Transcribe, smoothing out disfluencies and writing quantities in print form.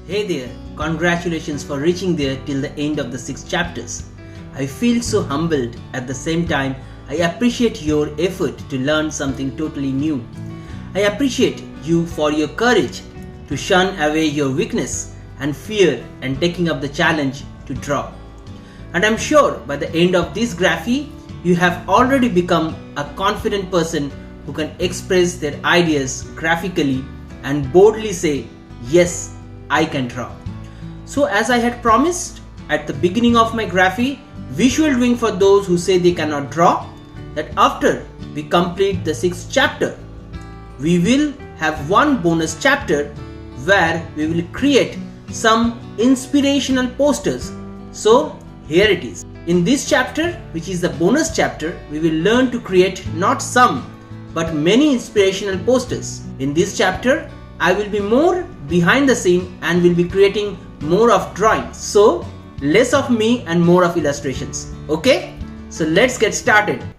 Hey there, congratulations for reaching there till the end of the 6 chapters. I feel so humbled. At the same time, I appreciate your effort to learn something totally new. I appreciate you for your courage to shun away your weakness and fear and taking up the challenge to draw. And I'm sure by the end of this graphy, you have already become a confident person who can express their ideas graphically and boldly say, yes, I can draw. So as I had promised at the beginning of my graphy, visual doing for those who say they cannot draw, that after we complete the 6th chapter, we will have one bonus chapter where we will create some inspirational posters. So here it is. In this chapter, which is the bonus chapter, we will learn to create not some but many inspirational posters. In this chapter, I will be more behind the scene and will be creating more of drawings. So less of me and more of illustrations. Okay? So let's get started.